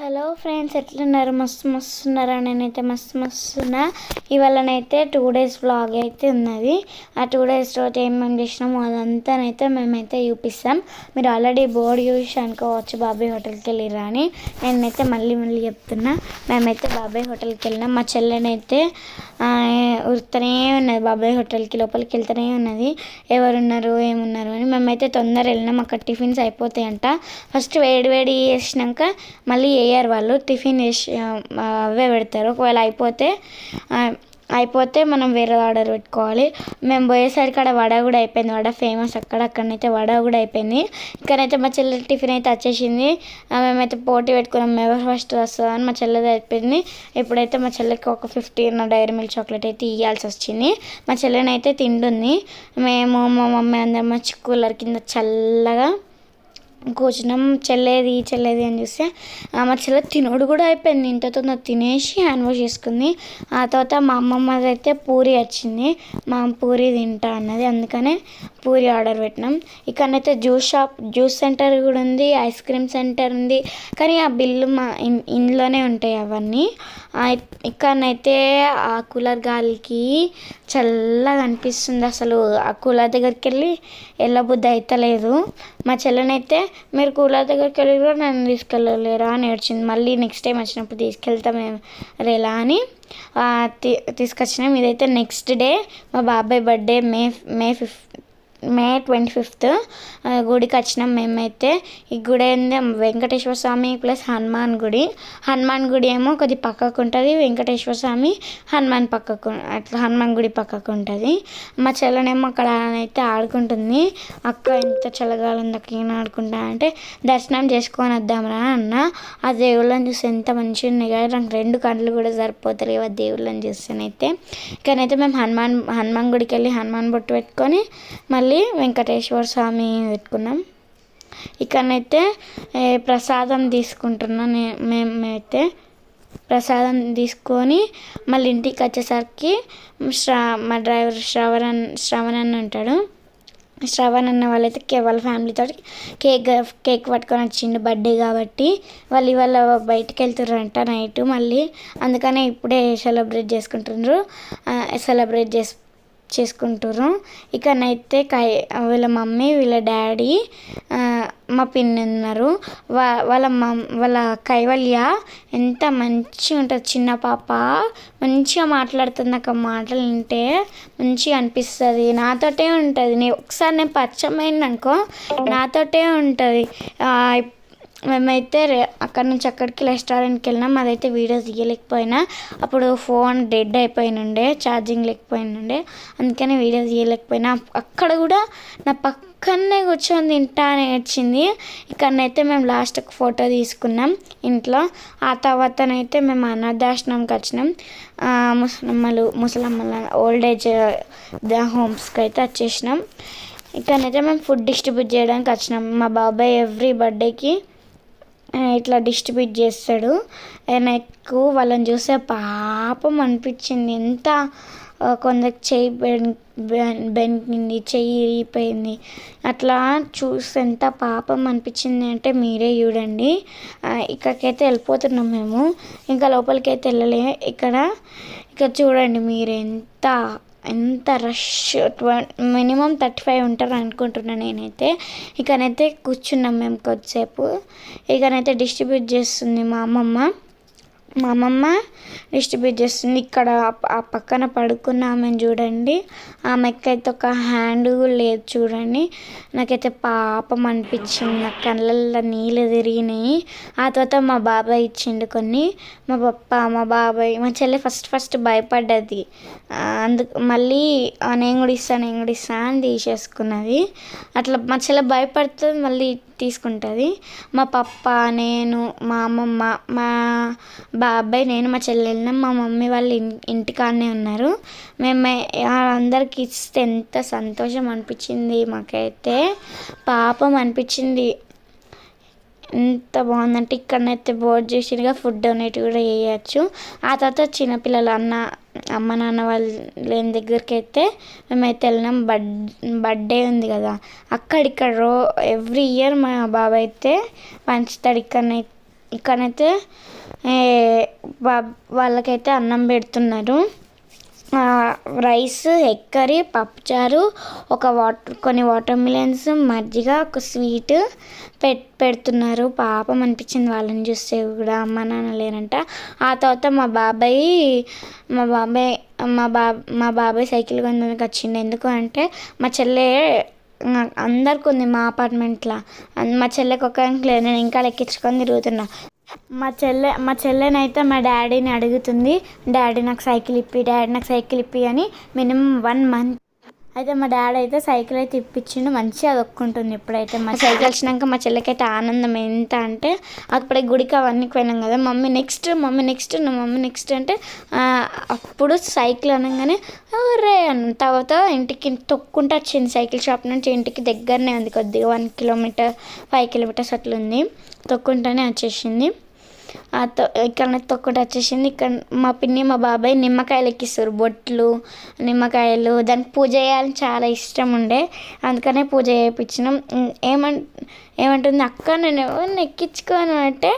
Hello friends, ఎట్లున్నారు? మస్తు మస్తున్నారా? నేనైతే మస్తున్నా. ఇవాళనైతే 2 days వ్లాగ్ అయితే ఉన్నది. ఆ 2 days రోజు ఏమేమి చేసినామో అదంతానైతే మేమైతే చూపిస్తాం. మీరు ఆల్రెడీ బోర్డు చూసి అనుకోవచ్చు బాబాయ్ హోటల్కి వెళ్ళిరా అని. నేనైతే మళ్ళీ చెప్తున్నా. మేమైతే బాబాయ్ హోటల్కి వెళ్ళినాం. మా చెల్లెనైతే ఉరుతూనే ఉన్నది బాబాయ్ హోటల్కి, లోపలికి వెళ్తూనే ఉన్నది. ఎవరున్నారు ఏమున్నారు అని. మేమైతే తొందర వెళ్ళినాం. అక్కడ టిఫిన్స్ అయిపోతాయంట. ఫస్ట్ వేడి చేసినాక మళ్ళీ వేయరు వాళ్ళు, టిఫిన్ వేసి అవే పెడతారు. ఒకవేళ అయిపోతే మనం వేరే ఆర్డర్ పెట్టుకోవాలి. మేము పోయేసరికి అక్కడ వడ కూడా అయిపోయింది. వడ ఫేమస్ అక్కడనైతే వడ కూడా అయిపోయింది. ఇక్కడైతే మా చెల్లె టిఫిన్ అయితే వచ్చేసింది. మేమైతే పోటీ పెట్టుకున్నాం ఎవరు ఫస్ట్ వస్తుందని. మా చెల్లెది అయిపోయింది. ఇప్పుడైతే మా చెల్లెకి ఒక 15 డైరీ మిల్క్ చాక్లెట్ అయితే ఇవ్వాల్సి వచ్చింది. మా చెల్లెనైతే తింటుంది. మేము మా మమ్మీ అందరం మంచి కూలర్ కింద చల్లగా కూర్చున్నాం. చెల్లేది అని చూస్తే మా చెల్లె తినోడు కూడా అయిపోయింది. ఇంతతో తినేసి హ్యాండ్ వాష్ చేసుకుంది. ఆ తర్వాత మా అమ్మమ్మది అయితే పూరి వచ్చింది. మా పూరి తింటా అన్నది, అందుకనే పూరి ఆర్డర్ పెట్టినాం. ఇక్కడనైతే జ్యూస్ సెంటర్ కూడా ఉంది, ఐస్ క్రీమ్ సెంటర్ ఉంది. కానీ ఆ బిల్లు మా ఇంట్లోనే ఉంటాయి అవన్నీ. ఇక్కడనైతే ఆ కూలర్ గాలికి చల్లగా అనిపిస్తుంది. అసలు ఆ కూలర్ దగ్గరికి వెళ్ళబుద్ధి అవుతలేదు. మా చెల్లెనైతే మీరు కూలర్ దగ్గరికి వెళ్ళి కూడా నన్ను తీసుకెళ్ళలేరా అని ఏడ్చింది. మళ్ళీ నెక్స్ట్ టైం వచ్చినప్పుడు తీసుకెళ్తాం రేలా అని తీసుకొచ్చినాం. ఇదైతే నెక్స్ట్ డే మా బాబాయ్ బర్త్డే మే 25th గుడికి వచ్చినాం మేమైతే. ఈ గుడి ఏంది వెంకటేశ్వర స్వామి ప్లస్ హనుమాన్ గుడి ఏమో కొద్ది పక్కకు ఉంటుంది. వెంకటేశ్వర స్వామి హనుమాన్ గుడి పక్కకు ఉంటుంది. మా చెల్లెనేమో అక్కడ అయితే ఆడుకుంటుంది. అక్క ఎంత చల్లగాలి ఉంది, అక్క ఏం ఆడుకుంటా అంటే దర్శనం చేసుకొని వద్దాంరా అన్న. ఆ దేవుళ్ళని చూసి ఎంత మంచిగా ఉన్నాయి కదా, నాకు 2 కళ్ళు కూడా సరిపోతలేవు ఆ దేవుళ్ళని చూస్తేనైతే. ఇక్కడైతే మేము హనుమాన్ గుడికి వెళ్ళి హనుమాన్ బొట్టు పెట్టుకొని మళ్ళీ వెంకటేశ్వర స్వామి పెట్టుకున్నాం. ఇక్కడనైతే ప్రసాదం తీసుకుంటున్నాం. మేమైతే ప్రసాదం తీసుకొని మళ్ళీ ఇంటికి వచ్చేసరికి మా డ్రైవర్ శ్రవణ్ అన్న ఉంటాడు. శ్రవణ్ అన్న వాళ్ళైతే వాళ్ళ ఫ్యామిలీతో కేక్ పట్టుకొని వచ్చిండు బర్త్డే కాబట్టి. వాళ్ళు ఇవాళ బయటికి వెళ్తుర్రంట నైట్ మళ్ళీ, అందుకనే ఇప్పుడే సెలబ్రేట్ చేసుకుంటారు. ఇకనైతే వీళ్ళ మమ్మీ వీళ్ళ డాడీ మా పిన్ని ఉన్నారు. వాళ్ళ కైవల్య ఎంత మంచిగా ఉంటుంది, చిన్న పాప మంచిగా మాట్లాడుతుంది. నాకు ఆ మాటలు వింటే మంచిగా అనిపిస్తుంది. నాతోటే ఉంటుంది. ఒకసారి పరిచయం అయింది అనుకో నాతోటే ఉంటుంది. మేమైతే అక్కడి నుంచి అక్కడికి రెస్టారెంట్కి వెళ్ళినాం. అదైతే వీడియో తీయలేకపోయినా, అప్పుడు ఫోన్ డెడ్ అయిపోయినుండే, ఛార్జింగ్ లేకపోయినుండే, అందుకని వీడియో తీయలేకపోయినా. అక్కడ కూడా నా పక్కనే కూర్చొని తింటా అని ఏడ్చింది. ఇక్కడనైతే మేము లాస్ట్కి ఫోటో తీసుకున్నాం ఇంట్లో. ఆ తర్వాతనైతే మేము అనాథాశ్రమంకి వచ్చినాం. ముసలమ్మల ఓల్డ్ ఏజ్ హోమ్స్కి అయితే వచ్చేసినాం. ఇక్కడనైతే మేము ఫుడ్ డిస్ట్రిబ్యూట్ చేయడానికి వచ్చినాం. మా బాబాయ్ ఎవ్రీ బర్త్డేకి ఇట్లా డిస్ట్రిబ్యూట్ చేస్తాడు. నాకు వాళ్ళని చూస్తే పాపం అనిపించింది. ఎంత కొందరికి చెయ్యి బెనికింది, చెయ్యి ఇరిగిపోయింది. అట్లా చూస్తే ఎంత పాపం అనిపించింది అంటే మీరే చూడండి. ఇక్కడికైతే వెళ్ళిపోతున్నాం మేము, ఇంకా లోపలికి అయితే వెళ్ళలే. ఇక్కడ చూడండి మీరు ఎంత రష్, మినిమం 35 ఉంటారు అనుకుంటున్నాను నేనైతే. ఇకనైతే కూర్చున్నాం మేము కొద్దిసేపు. ఇకనైతే డిస్ట్రిబ్యూట్ చేస్తుంది మా అమ్మమ్మ డిస్ట్రిబ్యూట్ చేస్తుంది. ఇక్కడ ఆ పక్కన పడుకున్న ఆమెను చూడండి, ఆమెకైతే ఒక హ్యాండ్ కూడా లేదు చూడండి. నాకైతే పాపం అనిపించింది, నా కళ్ళల్లో నీళ్ళు తిరిగినాయి. ఆ తర్వాత మా బాబాయ్ ఇచ్చిండు కొన్ని. మా పప్ప మా బాబాయ్ మా చెల్లె ఫస్ట్ భయపడ్డది. మళ్ళీ నేను కూడా ఇస్తాను అని తీసేసుకున్నది. అట్లా మా చెల్లె భయపడుతుంది, మళ్ళీ తీసుకుంటుంది. మా పప్ప, నేను, మా అమ్మమ్మ, మా బాబాయ్, నేను, మా చెల్లెళ్ళ, మా మమ్మీ వాళ్ళు ఇంటికాడనే ఉన్నారు. మేము అందరికి ఇస్తే ఎంత సంతోషం అనిపించింది. మాకైతే పాపం అనిపించింది. ఎంత బాగుందంటే ఇక్కడనైతే బోర్డు చేసినగా ఫుడ్ డొనేట్ కూడా చేయవచ్చు. ఆ తర్వాత చిన్నపిల్లలు అమ్మ నాన్న వాళ్ళ దగ్గరికి అయితే మేమైతే వెళ్ళినాం. బర్త్డే ఉంది కదా అక్కడిక్కడ ఎవ్రీ ఇయర్ మా బాబాయ్ అయితే పంచుతాడు. ఇక్కడైతే వాళ్ళకైతే అన్నం పెడుతున్నారు. రైస్, ఎగ్ కర్రీ, పప్పుచారు, కొన్ని వాటర్ మిలన్స్, మజ్జిగ, ఒక స్వీట్ పెడుతున్నారు. పాపం అనిపించింది వాళ్ళని చూస్తే కూడా, అమ్మ నాన్న లేరంట. ఆ తర్వాత మా బాబాయ్ సైకిల్ కొనడానికి వచ్చిండు. ఎందుకు అంటే మా చెల్లె అందరికి ఉంది మా అపార్ట్మెంట్లో, మా చెల్లెకి ఒక్కరికి లేదు. నేను ఇంకా ఎక్కించుకొని తిరుగుతున్నా. మా చెల్లెనైతే మా డాడీని అడుగుతుంది, డాడీ నాకు సైకిల్ ఇప్పి అని. మినిమం 1 month అయితే మా డాడీ అయితే సైకిల్ అయితే ఇప్పించిండు. మంచిగా దొక్కుంటుంది ఇప్పుడైతే. మా సైకిల్ వచ్చినాక మా చెల్లెకైతే ఆనందం ఎంత అంటే, అప్పుడే గుడికి అవన్నీ పోయినాం కదా, మమ్మీ నెక్స్ట్ అంటే అప్పుడు సైకిల్ అనగానే రే అన్న. తర్వాత ఇంటికి తొక్కుంటూ వచ్చింది. సైకిల్ షాప్ నుంచి ఇంటికి దగ్గరనే ఉంది, కొద్దిగా 1 kilometer 5 kilometers అట్లా ఉంది. తొక్కుంటూనే వచ్చేసింది. ఇక్కడ తొక్కటి వచ్చేసింది. ఇక్కడ మా పిన్ని మా బాబాయ్ నిమ్మకాయలు ఎక్కిస్తారు, బొట్లు నిమ్మకాయలు. దానికి పూజ చేయాలని చాలా ఇష్టం ఉండే, అందుకనే పూజ చేయించినాం. ఏమంటుంది అక్క, నేను ఎవరిని ఎక్కించుకోను అంటే,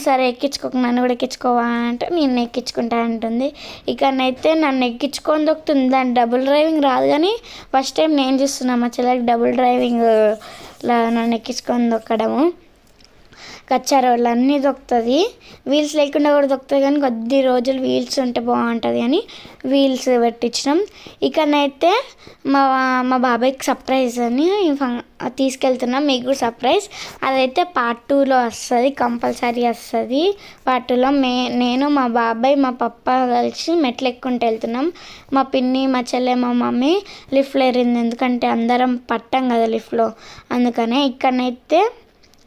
సరే ఎక్కించుకోక నన్ను కూడా ఎక్కించుకోవా అంటే, నేను ఎక్కించుకుంటా అంటుంది. ఇక్కడనైతే నన్ను ఎక్కించుకొని దొక్కుతుంది. దాని డబుల్ డ్రైవింగ్ రాదు, కానీ ఫస్ట్ టైం నేను చూస్తున్నాను మా చెల్లెకి డబుల్ డ్రైవింగ్ నన్ను ఎక్కించుకొని దొక్కడము. కచ్చా రోడ్లు అన్నీ దొక్కుతుంది, వీల్స్ లేకుండా కూడా దొక్కుతుంది, కానీ కొద్ది రోజులు వీల్స్ ఉంటే బాగుంటుంది అని వీల్స్ పెట్టించినాం. ఇక్కడనైతే మా బాబాయ్కి సర్ప్రైజ్ అని తీసుకెళ్తున్నాం. మీకు కూడా సర్ప్రైజ్, అదైతే part 2లో వస్తుంది, కంపల్సరీ వస్తుంది. part 2లో నేను మా బాబాయ్ మా పప్ప కలిసి మెట్లు ఎక్కుంటూ వెళ్తున్నాం. మా పిన్ని మా చెల్లె మా మమ్మీ లిఫ్ట్లో ఎరింది, ఎందుకంటే అందరం పట్టాం కదా లిఫ్ట్లో, అందుకనే. ఇక్కడనైతే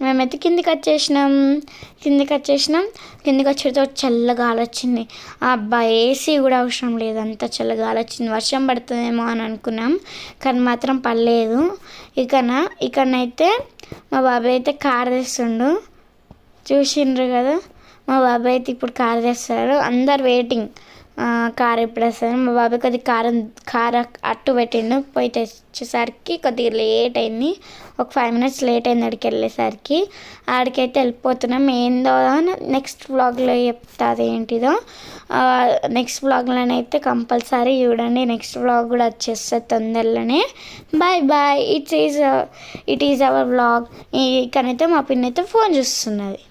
మేమైతే కిందికి వచ్చేసినాం. కిందికి వచ్చేతో చల్లగాలి వచ్చింది. అబ్బా ఏసీ కూడా అవసరం లేదు, అంత చల్లగాలి వచ్చింది. వర్షం పడుతుందేమో అని అనుకున్నాం, కానీ మాత్రం పడలేదు. ఇక్కడనైతే మా బాబాయ్ అయితే కార్ తెస్తుండు, చూసిండ్రు కదా. మా బాబాయ్ అయితే ఇప్పుడు కార్ తెస్తారు, అందరు వెయిటింగ్ కార్ ఎప్పుడు వస్తుంది. మా బాబాయ్ కొద్దిగా కార్ అట్టు పెట్టిండు, పోయి తెచ్చేసరికి కొద్దిగా లేట్ అయింది, ఒక 5 minutes లేట్ అయింది అక్కడికి వెళ్ళేసరికి. ఆడికైతే వెళ్ళిపోతున్నాం. ఏందో నెక్స్ట్ వ్లాగ్లో చెప్తా, అదేంటిదో. నెక్స్ట్ వ్లాగ్లోనైతే కంపల్సరీ చూడండి, నెక్స్ట్ వ్లాగ్ కూడా వచ్చేస్తుంది తొందరలోనే. Bye. It is our vlog. ఇక్కడైతే మా పిన్ని అయితే ఫోన్ చూస్తున్నది.